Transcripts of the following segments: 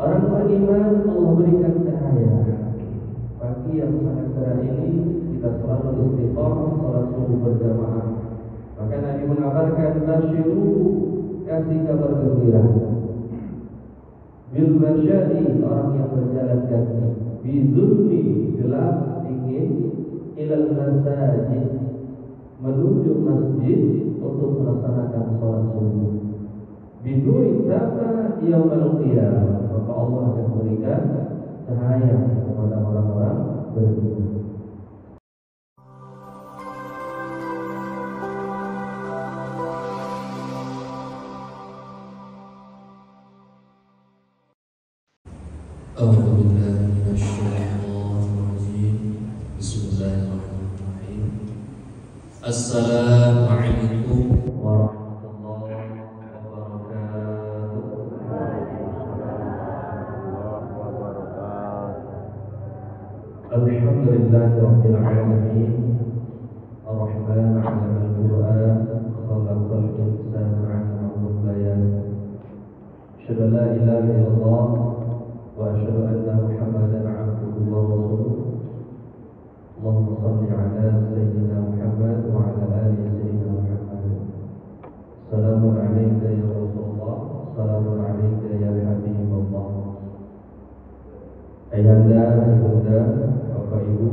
Orang beriman Allah berikan cahaya. Pagi yang sangat cerah ini kita selalu istiqamah salat subuh berjamaah. Maka Nabi mengabarkan basyiru, kasih kabar gembira. Bil masyadi, orang yang berjalan kaki. Bizulmi, gelap dingin. Ilal masajid, menuju masjid untuk melaksanakan sholat subuh. Biduri tama yaumal qiyamah, maka Allah akan memberikan cahaya kepada orang-orang beriman. A'udzu billahi minasyaitonir rajim. Bismillahirrahmanirrahim. Assalamualaikum warahmatullahi wabarakatuh. Alhamdulillahirabbil alamin. Ar-Rahman 'allamal Qur'an, khalaqal insana 'allamahul bayan. Asyhadu an la ilaha illallah wa asyhadu anna Muhammadan 'abduhu wa rasuluh. Allahumma shalli 'ala sayyidina Muhammad wa 'ala ali sayyidina Muhammad. Assalamu alayka ya Rasulullah, assalamu alayka ya Habibullah. Ayahanda, ibunda, bapak ibu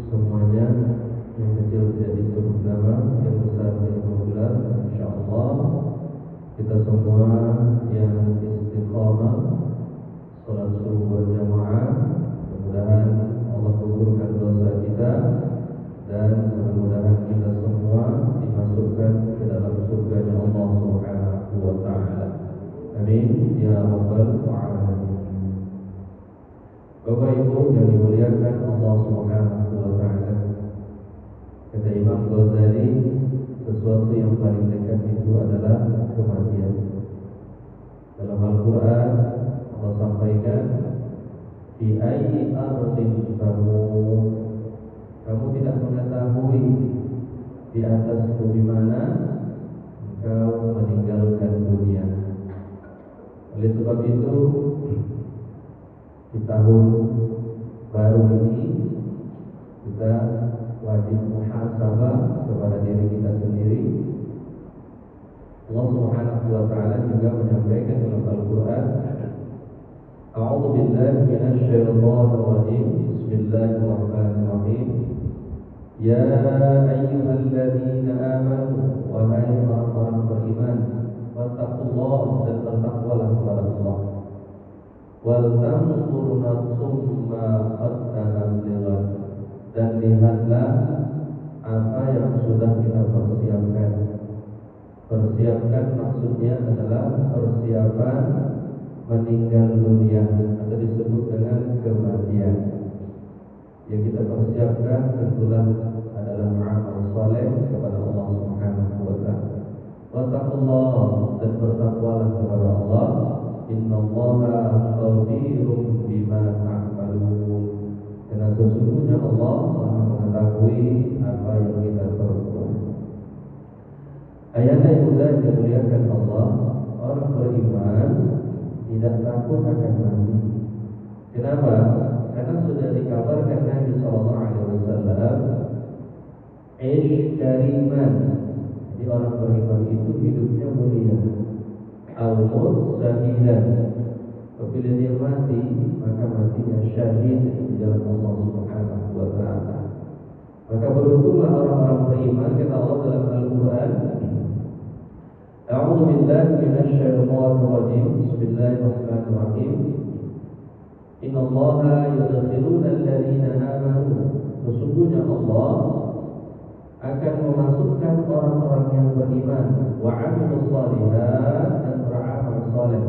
semuanya, yang kecil tidak disebut nama, yang besar disebut gelar, insyaallah kita semua yang istiqamah salat subuh berjamaah, mudah-mudahan Allah gugurkan dosa kita dan mudah-mudahan kita semua dimasukkan ke dalam surganya Allah Subhanahu wa taala. Amin ya rabbal alamin. Bapak Ibu yang dimuliakan Allah Subhanahu wa taala, kata Imam Ghazali, sesuatu yang paling dekat itu adalah kematian. Dalam Al-Qur'an Allah sampaikan, di ayyi ardin tamut, kamu tidak mengetahui di atas bumi mana engkau meninggalkan dunia. Oleh sebab itu, di tahun baru ini kita wajib muhasabah kepada diri kita sendiri. Allah Subhanahu wa taala juga menyampaikan dalam Al-Qur'an, A'udzu billahi minasy syaithanir rajim. Bismillahirrahmanirrahim. Ya ayyuhalladzina amanu, wahai orang-orang beriman, wattaqullaha, dan bertakwalah kepada Allah. Wal tanzur nafsum ma qaddamat lighad, dan lihatlah apa yang sudah kita persiapkan. Persiapkan maksudnya adalah persiapan meninggal dunia, atau disebut dengan kematian. Yang kita persiapkan tentulah adalah amal saleh kepada Allah Subhanahu wa taala. Wattaqullah, dan bertakwalah kepada Allah. Innallaha khabirum bima ta'malun, karena sesungguhnya Allah Maha mengetahui apa yang kita perbuat. Ayat yang mudah dimuliakan Allah, orang beriman tidak takut akan mati. Kenapa? Karena sudah dikabarkan Nabi sallallahu alaihi wasallam, "Ish kariman." Jadi orang beriman itu hidupnya mulia. Al-maut syahidan. Apabila dia mati, maka matinya syahid di jalan Allah Subhanahu wa taala. Maka beruntunglah orang-orang beriman, kata Allah dalam Al-Qur'an, A'udzu billahi minasy syaithanir rajim. Bismillahirrahmanirrahim. Innallaha yudkhiluna alladziina aamanu. Sesungguhnya Allah akan memasukkan orang-orang yang beriman wa 'amilus shalihat, dan beramal saleh,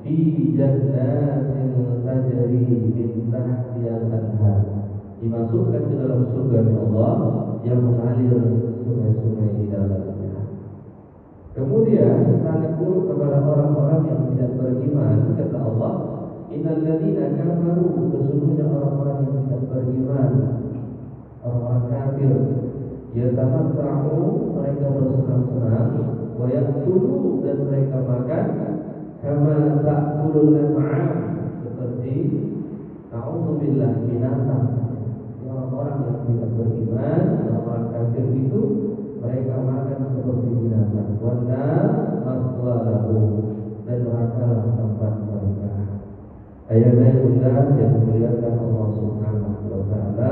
fi jannatin tajri min tahtihal anhar, dimasukkan ke dalam surga Allah yang mengalir sungai-sungai di dalamnya. Kemudian sangat buruk kepada orang-orang yang tidak beriman, kata Allah, innal ladzina kafaru, sesungguhnya orang-orang yang tidak beriman, orang-orang kafir, yatamatta'u, mereka bersenang-senang, wa yaqulu, dan mereka makan, kama ta'kulul an'am, billah binatang. Orang-orang yang tidak beriman, orang-orang kafir itu mereka makan seperti binatang. Wan-nar maswa lahum, dan nerakalah tempat mereka. Ayat-ayat yang dimuliakan Allah Subhanahu wa taala.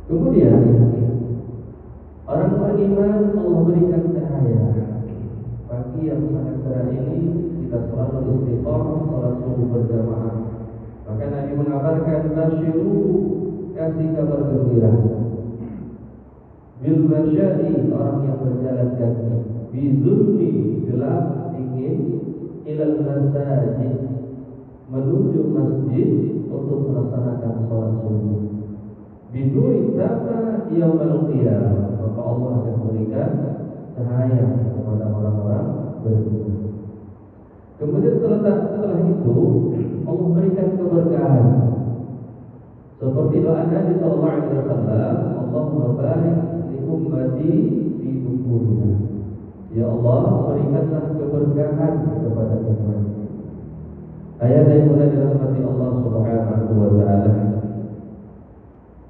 Kemudian orang beriman Allah berikan cahaya. Pagi yang sangat cerah ini kita selalu istiqomah salat subuh berjamaah. Maka Nabi mengabarkan basyiru, kasih kabar gembira. Bil masyadi, orang yang berjalan kaki. Bizulmi, gelap dingin. Ilal masajid, menuju masjid untuk melaksanakan salat subuh. Biduri tama yaumil qiyamah, maka Allah akan memberikan cahaya kepada orang-orang beriman. Kemudian setelah itu Allah berikan keberkahan. Seperti doa Nabi sallallahu alaihi wasallam, Allahumma barik li ummati fi bukurina. Ya Allah, berikanlah keberkahan kepada umat. Ayat yang mulia dirahmati Allah Subhanahu wa taala.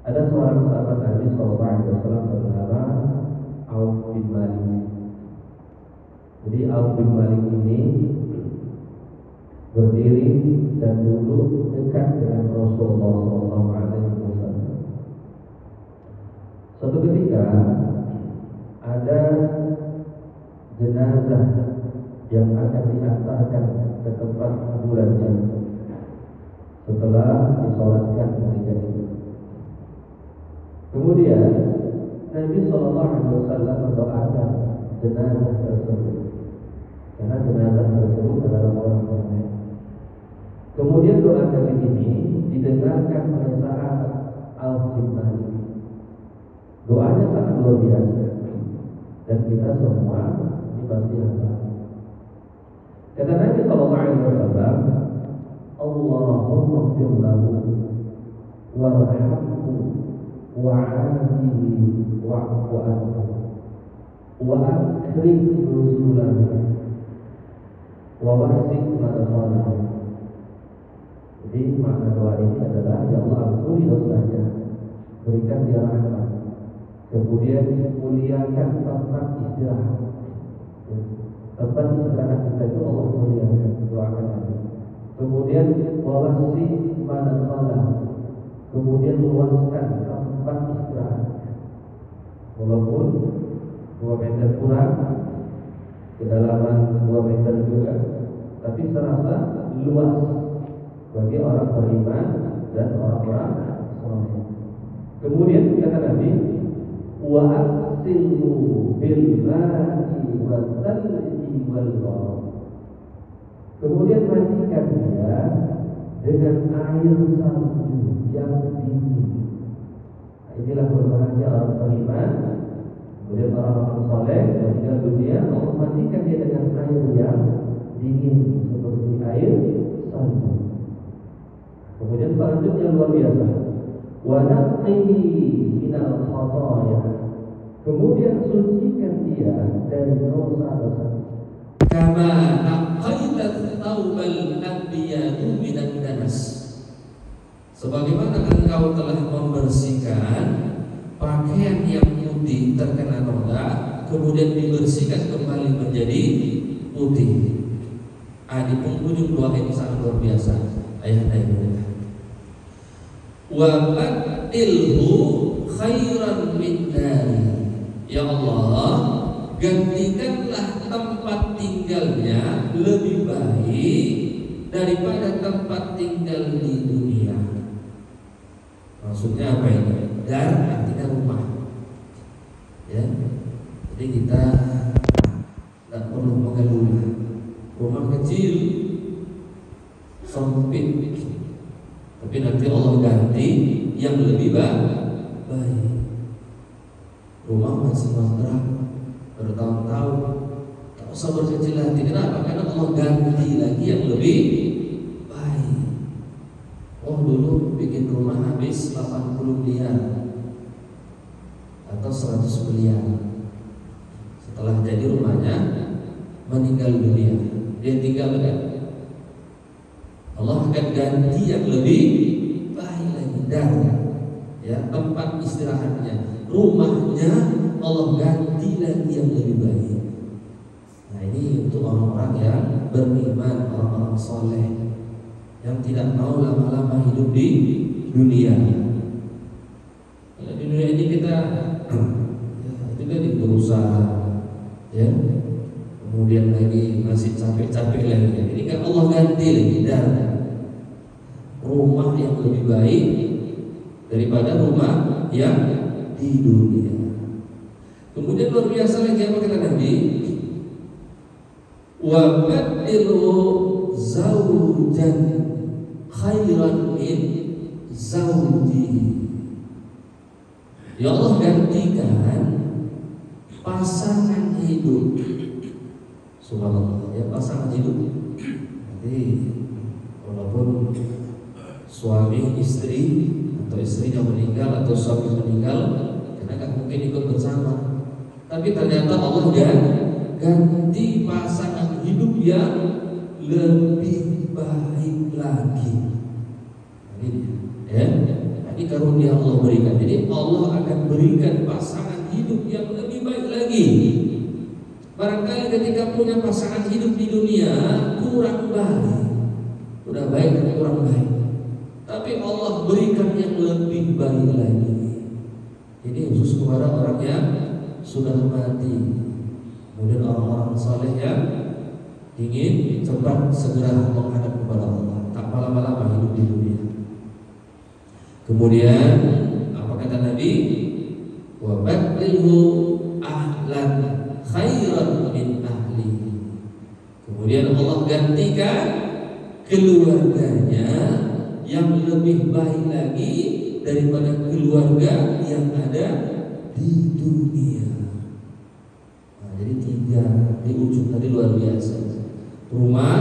Ada seorang sahabat Nabi sallallahu alaihi wasallam bernama Auf bin Malik. Jadi Auf bin Malik ini berdiri dan duduk dekat dengan Rasulullah sallallahu alaihi wasallam. Suatu ketika ada jenazah yang akan diantarkan ke tempat kuburannya setelah disolatkan ketika itu. Kemudian Nabi sallallahu alaihi wasallam mendoakan jenazah tersebut, karena jenazah tersebut adalah orang saleh. Kemudian doa Nabi ini didengarkan oleh sahabat Auf bin Malik. Doanya sangat luar biasa dan kita semua ini pasti hafal. Kata Nabi sallallahu alaihi wasallam, Allahumma ighfir lahu warhamhu wa'afihi wa'fu anhu wa akrim nuzulahu wa wasi' madkhalahu. Jadi makna doa ini adalah, ya Allah, ampuni dosanya, berikan dia rahmat, kemudian muliakan tempat istirahat. Tempat istirahat kita itu Allah muliakan, doakan Nabi. Kemudian wasi' madkhalahu, kemudian luaskan tempat istirahat. Walaupun 2 meter kurang, kedalaman 2 meter juga, tapi serasa luas bagi orang beriman dan orang-orang saleh. Kemudian kata Nabi, wa asilhu bil ma'i wal thalji wal barad. Kemudian mandikan dia dengan air salju yang dingin. Inilah berbahagia orang beriman. Kemudian orang-orang saleh meninggal dunia, Allah mandikan dia dengan air yang dingin seperti air salju. Kemudian selanjutnya luar biasa, wa naqqihi minal khataaya. Kemudian sucikan dia dari dosa-dosa. Kama naqaita taubal anbiya'u minan danas. Sebagaimana engkau telah membersihkan pakaian yang putih terkena noda, kemudian dibersihkan kembali menjadi putih. Di penghujung doa ini sangat luar biasa. Ayat-ayat ini. Wa badilhu khairan min dari. Ya Allah, gantikanlah tempat tinggalnya lebih baik daripada tempat tinggal di dunia. Maksudnya apa ini? Dar artinya rumah. Ya. Jadi kita tidak perlu mengeluh. Rumah kecil, sempit, tapi nanti Allah ganti yang lebih baik. Rumah masih kontrak bertahun-tahun, tak usah berkecil hati. Kenapa? Karena Allah ganti lagi yang lebih baik. Oh, dulu bikin rumah habis 80 miliar atau 100 miliar. Setelah jadi rumahnya meninggal dunia, dia tinggal kan? Allah akan ganti yang lebih baik. dar, ya, tempat istirahatnya, rumahnya Allah ganti lagi yang lebih baik. Nah ini untuk orang-orang yang beriman, orang-orang soleh yang tidak mau lama-lama hidup di dunia. Kalau di dunia ini kita itu kan berusaha, ya, kemudian lagi masih capek-capek lagi. Ini kan Allah ganti lagi dar rumah yang lebih baik daripada rumah yang di dunia. Kemudian luar biasa lagi apa kata Nabi? Wa badilu zawjan khairan min zawji. Ya Allah gantikan pasangan hidup. Subhanallah, ya, pasangan hidup. Jadi walaupun suami istri atau istrinya meninggal atau suami meninggal, karena kan mungkin ikut bersama, tapi ternyata Allah ganti pasangan hidup yang lebih baik lagi. Ini, ya, ini karunia Allah berikan. Jadi Allah akan berikan pasangan hidup yang lebih baik lagi. Barangkali ketika punya pasangan hidup di dunia kurang baik, udah baik tapi kurang baik, tapi Allah berikan yang lebih baik lagi. Ini khusus kepada orang yang sudah mati. Kemudian orang-orang saleh yang ingin cepat segera menghadap kepada Allah, tak lama-lama hidup di dunia. Kemudian apa kata Nabi? Wa badilhu ahlan khairan min ahli. Kemudian Allah gantikan keluarganya yang lebih baik lagi daripada keluarga yang ada di dunia. Nah, jadi tiga di ujung tadi luar biasa. Rumah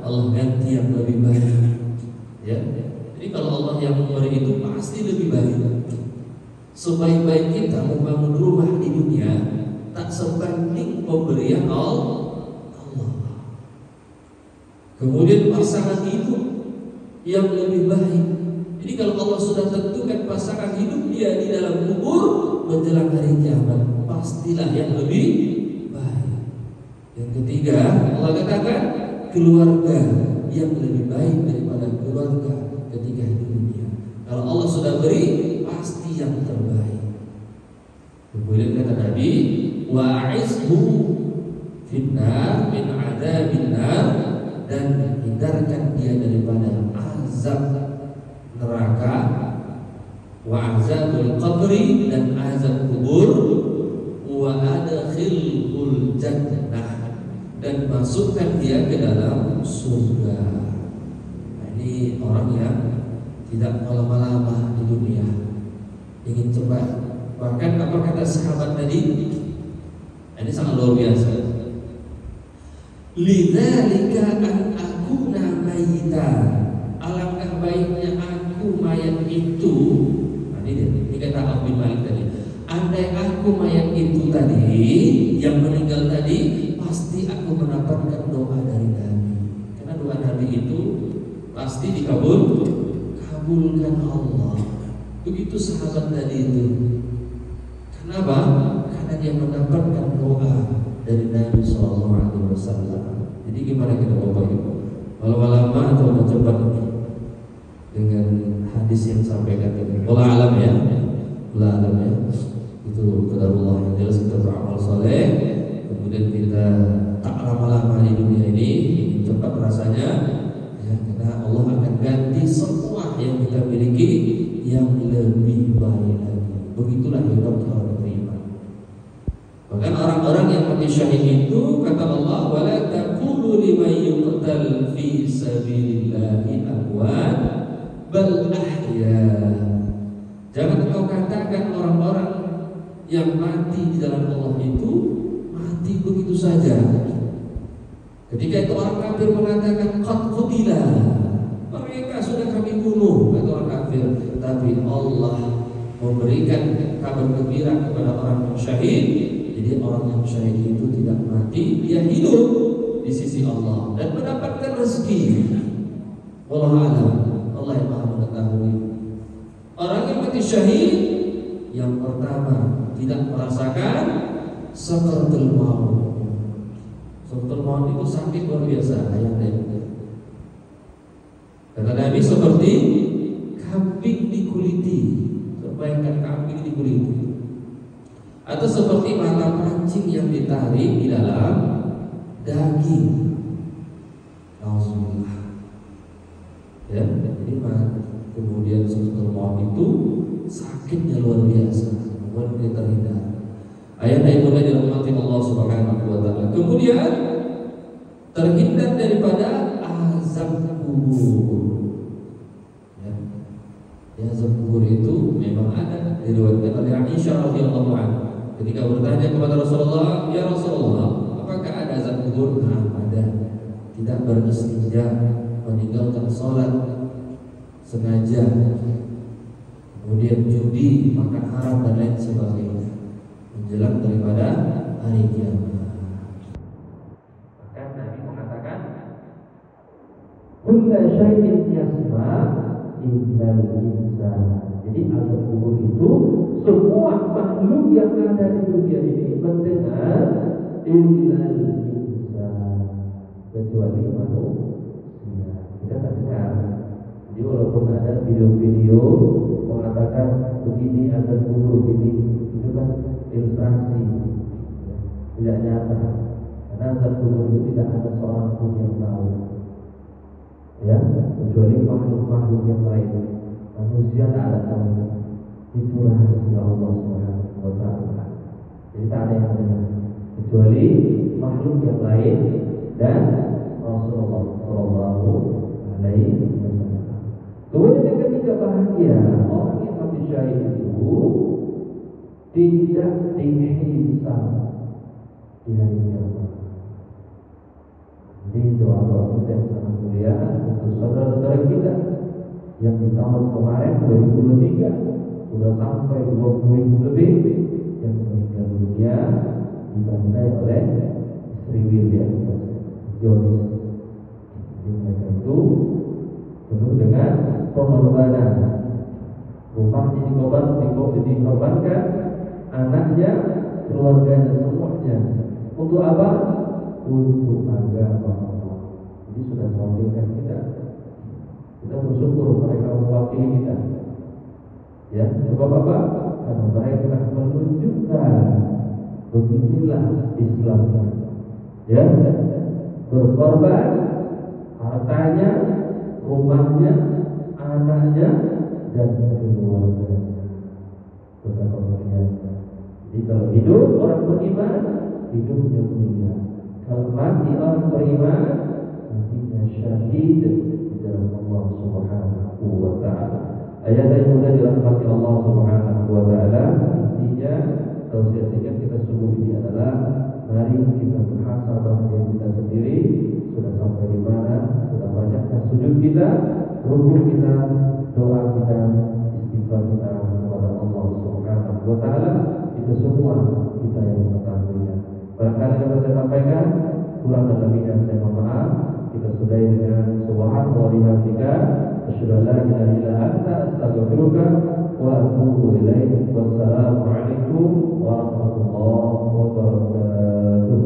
Allah ganti yang lebih baik, ya. Jadi kalau Allah yang memberi itu pasti lebih baik. Sebaik-baik kita membangun rumah di dunia tak sebanding pemberian Allah. Kemudian pasangan hidup yang lebih baik. Jadi kalau Allah sudah tentukan pasangan hidup dia di dalam kubur menjelang hari kiamat, pastilah yang lebih baik. Yang ketiga, Allah katakan keluarga yang lebih baik daripada keluarga ketika di dunia. Kalau Allah sudah beri, pasti yang terbaik. Kemudian kata Nabi, wa'izhu finnar min adzabin nar, dan hindarkan dia daripada azab neraka, wa azabul qabri, dan azab kubur, wa adkhilhul jannah, dan masukkan dia ke dalam surga. Nah, ini orang yang tidak mau lama-lama di dunia, ingin cepat. Bahkan apa kata sahabat tadi? Ini sangat luar biasa. Lidzalika an akuna mayyita, alangkah baiknya aku mayat itu. Nah, ini kata Abu Malik tadi. Andai aku mayat itu tadi, yang meninggal tadi, pasti aku mendapatkan doa dari Nabi. Karena doa Nabi itu pasti dikabulkan Allah. Begitu sahabat tadi itu. Kenapa? Karena dia mendapatkan doa dari Nabi SAW. Jadi gimana kita Bapak Ibu? Lama-lama atau mau cepat dengan hadis yang sampaikan ini? Allah alam ya, Allah alam ya. Itu qadarullah, yang jelas kita beramal soleh. Kemudian kita tak lama-lama di dunia ini, ingin cepat rasanya, ya, karena Allah akan ganti semua yang kita miliki yang lebih baik lagi. Begitulah hidup orang beriman. Bahkan orang-orang yang mati syahid itu kata Allah, wala taqulu liman yuqtal fi sabilillahi amwat bal ahya. Jangan kau katakan orang-orang yang mati di dalam Allah itu mati begitu saja. Ketika itu orang kafir mengatakan qad qutila, mereka sudah kami bunuh, kata orang kafir. Tapi Allah memberikan kabar gembira kepada orang yang syahid. Jadi orang yang syahid itu tidak mati, dia hidup di sisi Allah dan mendapatkan rezeki. Wallahu a'lam, Allah yang Maha mengetahui. mati syahid? Yang pertama, tidak merasakan sakaratul maut. Sakaratul maut itu sakit luar biasa, ayat Nabi. Kata Nabi seperti kambing dikuliti, sebaikan kambing dikuliti, atau seperti mata pancing yang ditarik di dalam daging. Alhamdulillah. Ya, jadi kemudian sakaratul maut itu sakitnya luar biasa, bukan kita terhindar. Ayat yang mulai dirahmati Allah Subhanahu wa taala. Kemudian terhindar daripada azab kubur. Ya, azab kubur itu memang ada, diriwayatkan oleh Aisyah radhiyallahu anha. Ketika bertanya kepada Rasulullah, "Ya Rasulullah, apakah ada azab kubur?" Nah, ada. Tidak beristinja, meninggalkan sholat sengaja, kemudian judi, makan haram dan lain sebagainya, menjelang daripada hari kiamat. Bahkan Nabi mengatakan, "Kullu syai'in yasma illal insan." Jadi azab kubur itu semua makhluk yang ada di dunia ini mendengar, illal insan, kecuali manusia. Kita tak dengar. Jadi walaupun ada video-video mengatakan begini azab kubur begini, itu kan ilustrasi, tidak nyata. Karena azab kubur itu tidak ada seorang pun yang tahu, ya, kecuali makhluk-makhluk yang lain. Manusia tak ada tahu. Itu rahasia Allah Subhanahu wa taala. Jadi tak ada yang dengar kecuali makhluk yang lain dan Rasulullah Shallallahu Alaihi Wasallam. Kemudian yang ketiga, bahagia orang yang mati syahid itu tidak dihisab di hari kiamat. Jadi doa-doa kita yang sangat mulia untuk saudara-saudara kita yang di tahun kemarin 2023 sudah sampai 20 lebih yang meninggal dunia dibantai oleh Sri William Zionis. Jadi mereka itu penuh dengan pengorbanan. Rumahnya dikorbankan, anaknya, keluarganya, semuanya. Untuk apa? Untuk agama Allah. Jadi sudah mewakilkan kita. Kita bersyukur mereka mewakili kita. Ya, sebab apa? Karena mereka menunjukkan beginilah Islam. Ya, berkorban hartanya, rumahnya, anaknya, dan keluarganya. Betapa mulianya. Jadi kalau hidup orang beriman, hidupnya mulia. Kalau mati orang beriman, matinya syahid di dalam Allah Subhanahu wa taala. Ayat yang mudah dirahmati Allah Subhanahu wa taala, intinya tausiah singkat kita sungguh ini adalah mari kita muhasabah diri kita sendiri, sudah sampai di mana, sudah banyakkah sujud kita, rukuk kita, doa kita, istighfar kita kepada Allah Subhanahu wa taala. Itu semua kita yang mengetahuinya. Barangkali dapat saya sampaikan, kurang dan lebihnya saya mohon maaf. Kita sudahi dengan subhanallah wa bihamdika, asyhadu an la ilaha illa anta, astaghfiruka wa atubu ilaik. Wassalamu alaikum warahmatullahi wabarakatuh.